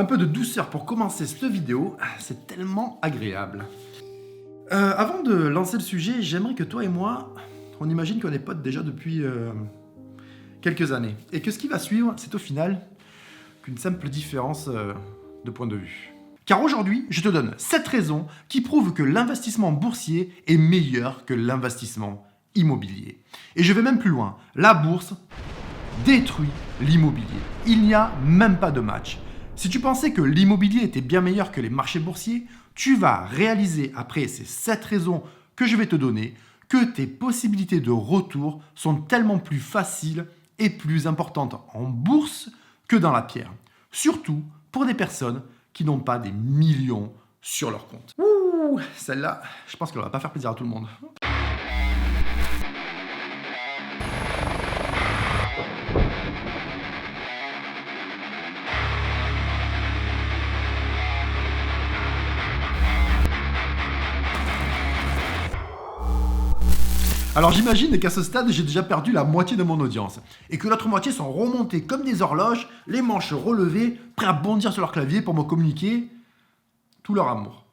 peu de douceur pour commencer cette vidéo, c'est tellement agréable. Avant de lancer le sujet, j'aimerais que toi et moi, on imagine qu'on est potes déjà depuis quelques années. Et que ce qui va suivre, c'est au final qu'une simple différence de point de vue. Car aujourd'hui, je te donne 7 raisons qui prouvent que l'investissement boursier est meilleur que l'investissement immobilier. Et je vais même plus loin. La bourse détruit l'immobilier. Il n'y a même pas de match. Si tu pensais que l'immobilier était bien meilleur que les marchés boursiers, tu vas réaliser après ces 7 raisons que je vais te donner que tes possibilités de retour sont tellement plus faciles et plus importantes en bourse que dans la pierre. Surtout pour des personnes qui n'ont pas des millions sur leur compte. Ouh, celle-là, je pense qu'elle va pas faire plaisir à tout le monde. Alors j'imagine qu'à ce stade, j'ai déjà perdu la moitié de mon audience et que l'autre moitié sont remontés comme des horloges, les manches relevées, prêts à bondir sur leur clavier pour me communiquer tout leur amour.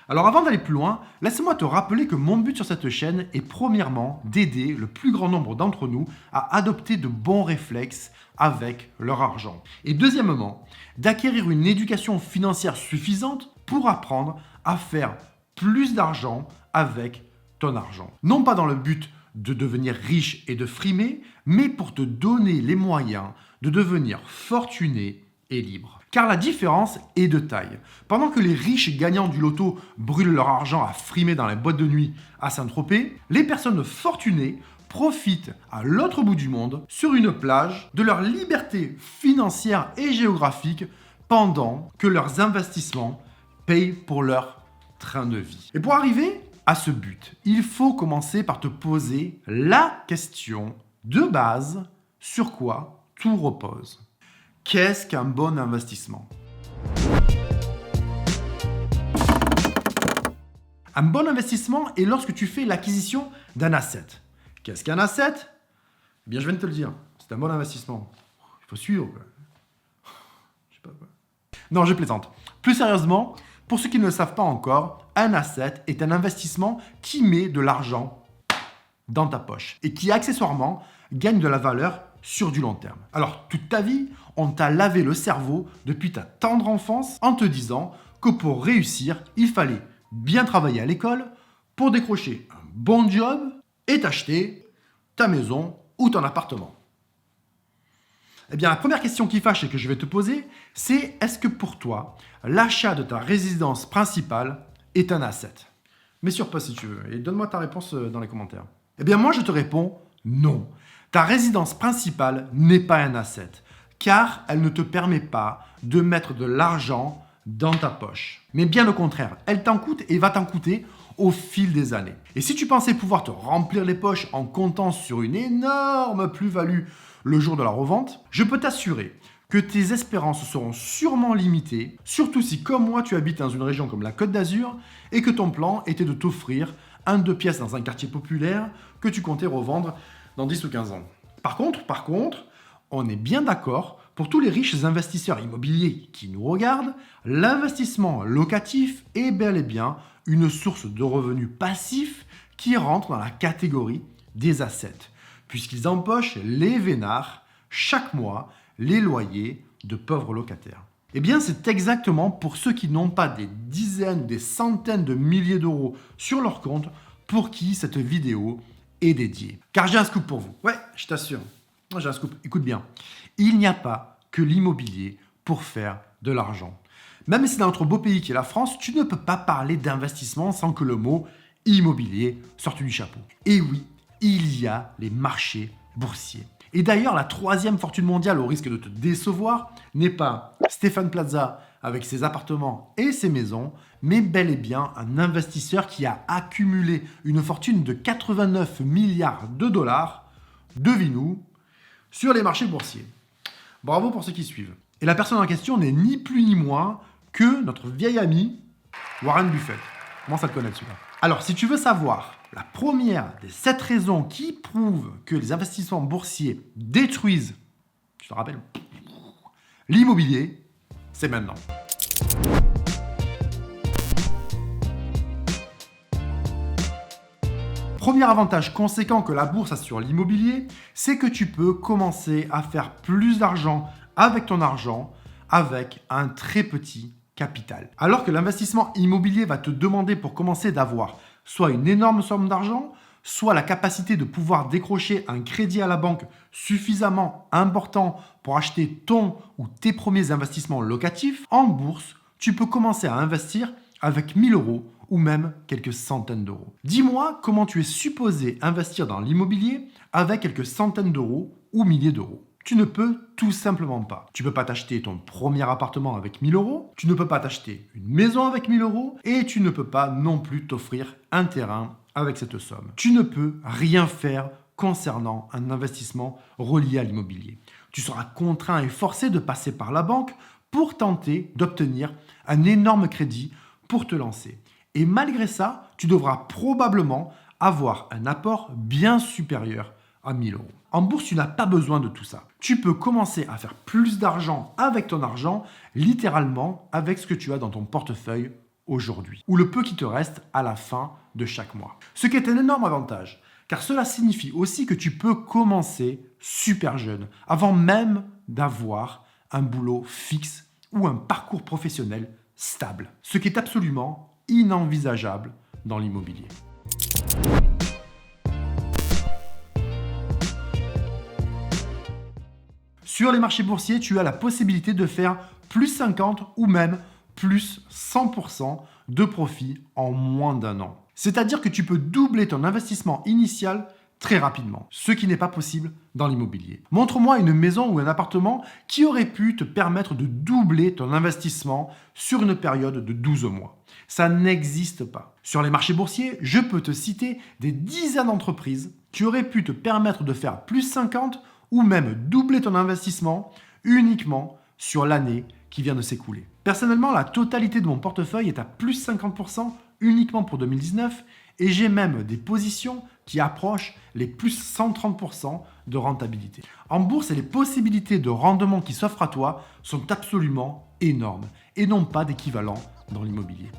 Alors avant d'aller plus loin, laisse-moi te rappeler que mon but sur cette chaîne est premièrement d'aider le plus grand nombre d'entre nous à adopter de bons réflexes avec leur argent. Et deuxièmement, d'acquérir une éducation financière suffisante pour apprendre à faire plus d'argent avec ton argent. Non pas dans le but de devenir riche et de frimer, mais pour te donner les moyens de devenir fortuné et libre. Car la différence est de taille. Pendant que les riches gagnants du loto brûlent leur argent à frimer dans les boîtes de nuit à Saint-Tropez, les personnes fortunées profitent à l'autre bout du monde, sur une plage, de leur liberté financière et géographique pendant que leurs investissements payent pour leur train de vie. Et pour arriver à ce but, il faut commencer par te poser la question de base sur quoi tout repose. Qu'est-ce qu'un bon investissement ? Un bon investissement est lorsque tu fais l'acquisition d'un asset. Qu'est-ce qu'un asset ? Eh bien, je viens de te le dire, c'est un bon investissement. Il faut suivre. Je sais pas quoi. Non, je plaisante. Plus sérieusement, pour ceux qui ne le savent pas encore, un asset est un investissement qui met de l'argent dans ta poche et qui accessoirement gagne de la valeur sur du long terme. Alors, toute ta vie, on t'a lavé le cerveau depuis ta tendre enfance en te disant que pour réussir, il fallait bien travailler à l'école pour décrocher un bon job et t'acheter ta maison ou ton appartement. Eh bien, la première question qui fâche et que je vais te poser, c'est est-ce que pour toi, l'achat de ta résidence principale est un asset ? Mets sur pause si tu veux et donne-moi ta réponse dans les commentaires. Eh bien, moi, je te réponds non. Ta résidence principale n'est pas un asset, car elle ne te permet pas de mettre de l'argent dans ta poche. Mais bien au contraire, elle t'en coûte et va t'en coûter au fil des années. Et si tu pensais pouvoir te remplir les poches en comptant sur une énorme plus-value le jour de la revente, je peux t'assurer que tes espérances seront sûrement limitées, surtout si comme moi tu habites dans une région comme la Côte d'Azur et que ton plan était de t'offrir un 2 pièces dans un quartier populaire que tu comptais revendre dans 10 ou 15 ans. Par contre, on est bien d'accord, pour tous les riches investisseurs immobiliers qui nous regardent, l'investissement locatif est bel et bien une source de revenus passifs qui rentre dans la catégorie des assets, puisqu'ils empochent les vénards chaque mois les loyers de pauvres locataires. Eh bien, c'est exactement pour ceux qui n'ont pas des dizaines, des centaines de milliers d'euros sur leur compte pour qui cette vidéo est dédiée. Car j'ai un scoop pour vous. Ouais, je t'assure. J'ai un scoop. Écoute bien. Il n'y a pas que l'immobilier pour faire de l'argent. Même si dans notre beau pays qui est la France, tu ne peux pas parler d'investissement sans que le mot immobilier sorte du chapeau. Et oui, il y a les marchés boursiers. Et d'ailleurs, la 3e fortune mondiale, au risque de te décevoir, n'est pas Stéphane Plaza avec ses appartements et ses maisons, mais bel et bien un investisseur qui a accumulé une fortune de 89 milliards de dollars, devine-nous, sur les marchés boursiers. Bravo pour ceux qui suivent. Et la personne en question n'est ni plus ni moins que notre vieil ami Warren Buffett. Comment ça le connaît celui-là ? Alors, si tu veux savoir la première des 7 raisons qui prouvent que les investissements boursiers détruisent, je te rappelle, l'immobilier, c'est maintenant. Premier avantage conséquent que la bourse a sur l'immobilier, c'est que tu peux commencer à faire plus d'argent avec ton argent avec un très petit capital. Alors que l'investissement immobilier va te demander pour commencer d'avoir soit une énorme somme d'argent, soit la capacité de pouvoir décrocher un crédit à la banque suffisamment important pour acheter ton ou tes premiers investissements locatifs, en bourse, tu peux commencer à investir avec 1000 euros ou même quelques centaines d'euros. Dis-moi comment tu es supposé investir dans l'immobilier avec quelques centaines d'euros ou milliers d'euros. Tu ne peux tout simplement pas. Tu ne peux pas t'acheter ton premier appartement avec 1000 euros, tu ne peux pas t'acheter une maison avec 1000 euros et tu ne peux pas non plus t'offrir un terrain avec cette somme. Tu ne peux rien faire concernant un investissement relié à l'immobilier. Tu seras contraint et forcé de passer par la banque pour tenter d'obtenir un énorme crédit pour te lancer. Et malgré ça, tu devras probablement avoir un apport bien supérieur à 1000 euros. En bourse, tu n'as pas besoin de tout ça. Tu peux commencer à faire plus d'argent avec ton argent, littéralement avec ce que tu as dans ton portefeuille aujourd'hui, ou le peu qui te reste à la fin de chaque mois. Ce qui est un énorme avantage, car cela signifie aussi que tu peux commencer super jeune, avant même d'avoir un boulot fixe ou un parcours professionnel stable, ce qui est absolument inenvisageable dans l'immobilier. Sur les marchés boursiers, tu as la possibilité de faire plus 50 ou même plus 100% de profit en moins d'un an. C'est-à-dire que tu peux doubler ton investissement initial très rapidement, ce qui n'est pas possible dans l'immobilier. Montre-moi une maison ou un appartement qui aurait pu te permettre de doubler ton investissement sur une période de 12 mois. Ça n'existe pas. Sur les marchés boursiers, je peux te citer des dizaines d'entreprises qui auraient pu te permettre de faire plus 50 ou même doubler ton investissement uniquement sur l'année qui vient de s'écouler. Personnellement, la totalité de mon portefeuille est à plus 50% uniquement pour 2019 et j'ai même des positions qui approchent les plus 130% de rentabilité. En bourse, les possibilités de rendement qui s'offrent à toi sont absolument énormes et n'ont pas d'équivalent dans l'immobilier.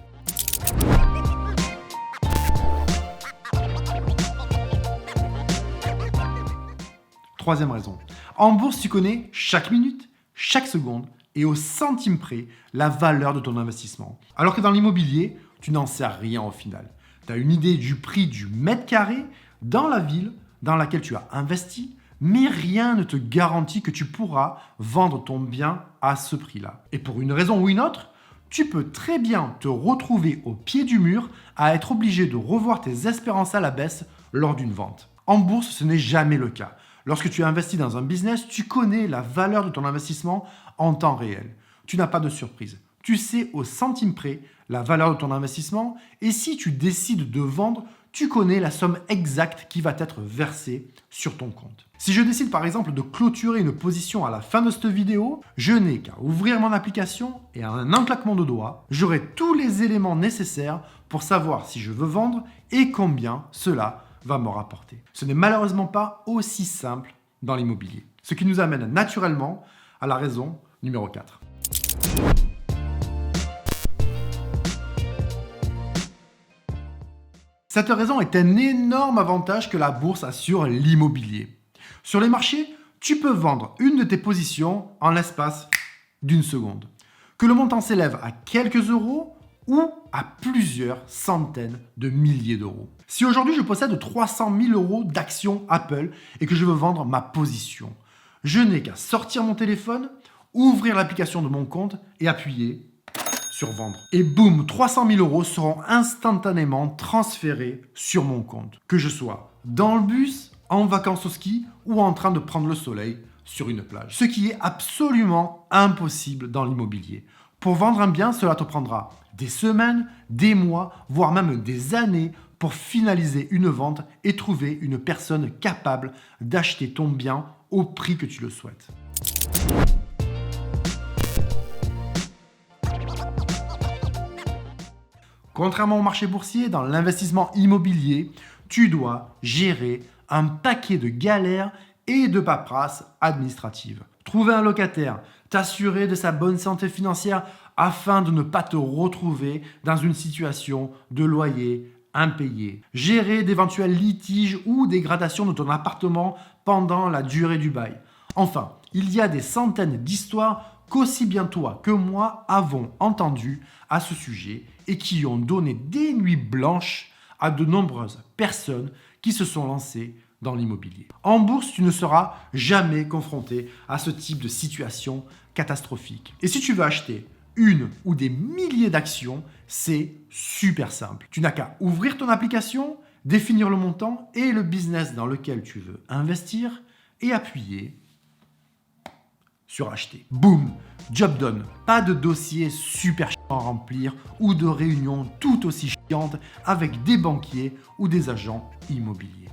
Troisième raison. En bourse, tu connais chaque minute, chaque seconde et au centime près la valeur de ton investissement. Alors que dans l'immobilier, tu n'en sais rien au final. Tu as une idée du prix du mètre carré dans la ville dans laquelle tu as investi, mais rien ne te garantit que tu pourras vendre ton bien à ce prix-là. Et pour une raison ou une autre, tu peux très bien te retrouver au pied du mur à être obligé de revoir tes espérances à la baisse lors d'une vente. En bourse, ce n'est jamais le cas. Lorsque tu investis dans un business, tu connais la valeur de ton investissement en temps réel. Tu n'as pas de surprise. Tu sais au centime près la valeur de ton investissement et si tu décides de vendre, tu connais la somme exacte qui va être versée sur ton compte. Si je décide par exemple de clôturer une position à la fin de cette vidéo, je n'ai qu'à ouvrir mon application et en un claquement de doigts, j'aurai tous les éléments nécessaires pour savoir si je veux vendre et combien cela va me rapporter. Ce n'est malheureusement pas aussi simple dans l'immobilier. Ce qui nous amène naturellement à la raison numéro 4. Cette raison est un énorme avantage que la bourse a sur l'immobilier. Sur les marchés, tu peux vendre une de tes positions en l'espace d'une seconde. Que le montant s'élève à quelques euros ou à plusieurs centaines de milliers d'euros. Si aujourd'hui je possède 300 000 euros d'actions Apple et que je veux vendre ma position, je n'ai qu'à sortir mon téléphone, ouvrir l'application de mon compte et appuyer sur vendre. Et boum, 300 000 euros seront instantanément transférés sur mon compte. Que je sois dans le bus, en vacances au ski ou en train de prendre le soleil sur une plage. Ce qui est absolument impossible dans l'immobilier. Pour vendre un bien, cela te prendra des semaines, des mois, voire même des années pour finaliser une vente et trouver une personne capable d'acheter ton bien au prix que tu le souhaites. Contrairement au marché boursier, dans l'investissement immobilier, tu dois gérer un paquet de galères et de paperasse administrative. Trouver un locataire, t'assurer de sa bonne santé financière afin de ne pas te retrouver dans une situation de loyer impayés, gérer d'éventuels litiges ou dégradations de ton appartement pendant la durée du bail. Enfin, il y a des centaines d'histoires qu'aussi bien toi que moi avons entendues à ce sujet et qui ont donné des nuits blanches à de nombreuses personnes qui se sont lancées dans l'immobilier. En bourse, tu ne seras jamais confronté à ce type de situation catastrophique. Et si tu veux acheter une ou des milliers d'actions, c'est super simple. Tu n'as qu'à ouvrir ton application, définir le montant et le business dans lequel tu veux investir et appuyer sur acheter. Boum, job done. Pas de dossier super chiant à remplir ou de réunions tout aussi chiantes avec des banquiers ou des agents immobiliers.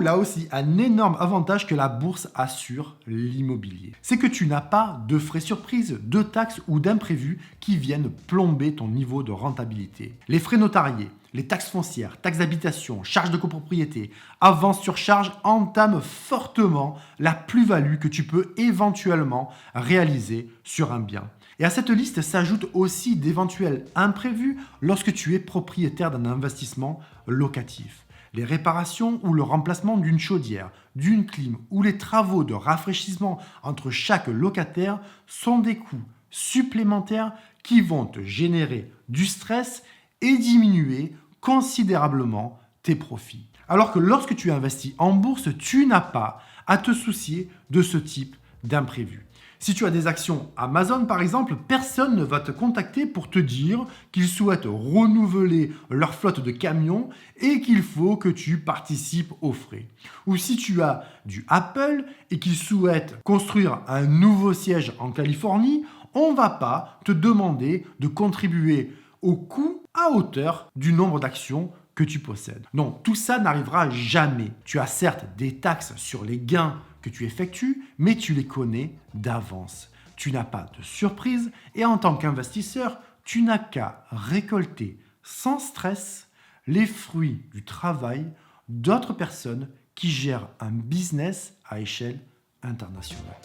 Là aussi, un énorme avantage que la bourse a sur l'immobilier. C'est que tu n'as pas de frais surprises, de taxes ou d'imprévus qui viennent plomber ton niveau de rentabilité. Les frais notariés, les taxes foncières, taxes d'habitation, charges de copropriété, avances sur charges entament fortement la plus-value que tu peux éventuellement réaliser sur un bien. Et à cette liste s'ajoutent aussi d'éventuels imprévus lorsque tu es propriétaire d'un investissement locatif. Les réparations ou le remplacement d'une chaudière, d'une clim ou les travaux de rafraîchissement entre chaque locataire sont des coûts supplémentaires qui vont te générer du stress et diminuer considérablement tes profits. Alors que lorsque tu investis en bourse, tu n'as pas à te soucier de ce type d'imprévu. Si tu as des actions Amazon par exemple, personne ne va te contacter pour te dire qu'ils souhaitent renouveler leur flotte de camions et qu'il faut que tu participes aux frais. Ou si tu as du Apple et qu'ils souhaitent construire un nouveau siège en Californie, on ne va pas te demander de contribuer au coût à hauteur du nombre d'actions que tu possèdes. Non, tout ça n'arrivera jamais. Tu as certes des taxes sur les gains que tu effectues, mais tu les connais d'avance. Tu n'as pas de surprise et en tant qu'investisseur, tu n'as qu'à récolter sans stress les fruits du travail d'autres personnes qui gèrent un business à échelle internationale.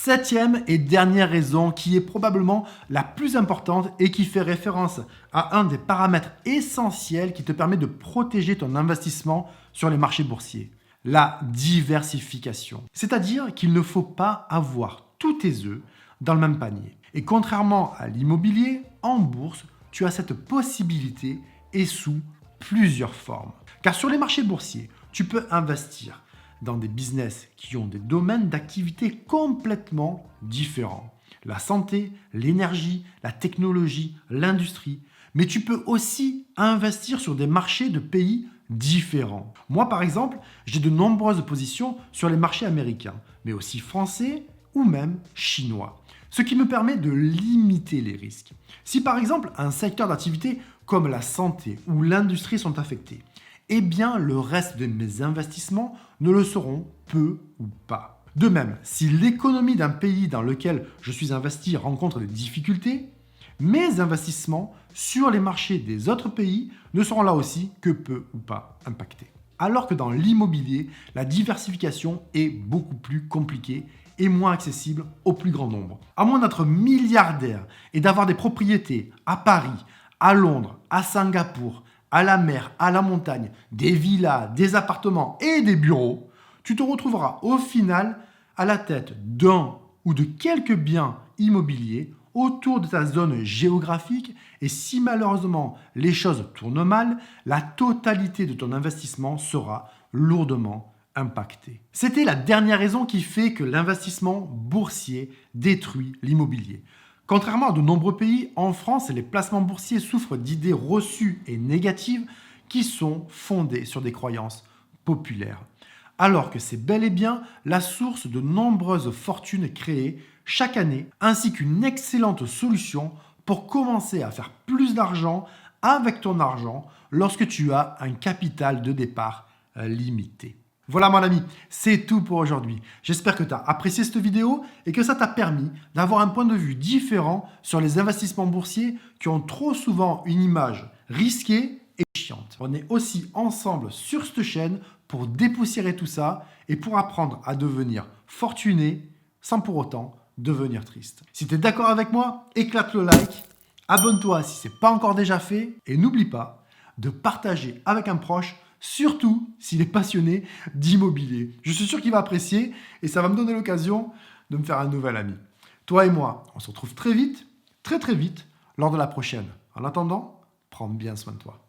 Septième et dernière raison qui est probablement la plus importante et qui fait référence à un des paramètres essentiels qui te permet de protéger ton investissement sur les marchés boursiers, la diversification. C'est-à-dire qu'il ne faut pas avoir tous tes œufs dans le même panier. Et contrairement à l'immobilier, en bourse, tu as cette possibilité et sous plusieurs formes. Car sur les marchés boursiers, tu peux investir dans des business qui ont des domaines d'activité complètement différents. La santé, l'énergie, la technologie, l'industrie. Mais tu peux aussi investir sur des marchés de pays différents. Moi, par exemple, j'ai de nombreuses positions sur les marchés américains, mais aussi français ou même chinois. Ce qui me permet de limiter les risques. Si par exemple un secteur d'activité comme la santé ou l'industrie sont affectés, eh bien le reste de mes investissements ne le seront peu ou pas. De même, si l'économie d'un pays dans lequel je suis investi rencontre des difficultés, mes investissements sur les marchés des autres pays ne seront là aussi que peu ou pas impactés. Alors que dans l'immobilier, la diversification est beaucoup plus compliquée et moins accessible au plus grand nombre. À moins d'être milliardaire et d'avoir des propriétés à Paris, à Londres, à Singapour, à la mer, à la montagne, des villas, des appartements et des bureaux, tu te retrouveras au final à la tête d'un ou de quelques biens immobiliers autour de ta zone géographique et si malheureusement les choses tournent mal, la totalité de ton investissement sera lourdement impactée. C'était la dernière raison qui fait que l'investissement boursier détruit l'immobilier. Contrairement à de nombreux pays, en France, les placements boursiers souffrent d'idées reçues et négatives qui sont fondées sur des croyances populaires. Alors que c'est bel et bien la source de nombreuses fortunes créées chaque année, ainsi qu'une excellente solution pour commencer à faire plus d'argent avec ton argent lorsque tu as un capital de départ limité. Voilà mon ami, c'est tout pour aujourd'hui. J'espère que tu as apprécié cette vidéo et que ça t'a permis d'avoir un point de vue différent sur les investissements boursiers qui ont trop souvent une image risquée et chiante. On est aussi ensemble sur cette chaîne pour dépoussiérer tout ça et pour apprendre à devenir fortuné sans pour autant devenir triste. Si tu es d'accord avec moi, éclate le like, abonne-toi si ce n'est pas encore déjà fait et n'oublie pas de partager avec un proche, surtout s'il est passionné d'immobilier. Je suis sûr qu'il va apprécier et ça va me donner l'occasion de me faire un nouvel ami. Toi et moi, on se retrouve très vite, très vite, lors de la prochaine. En attendant, prends bien soin de toi.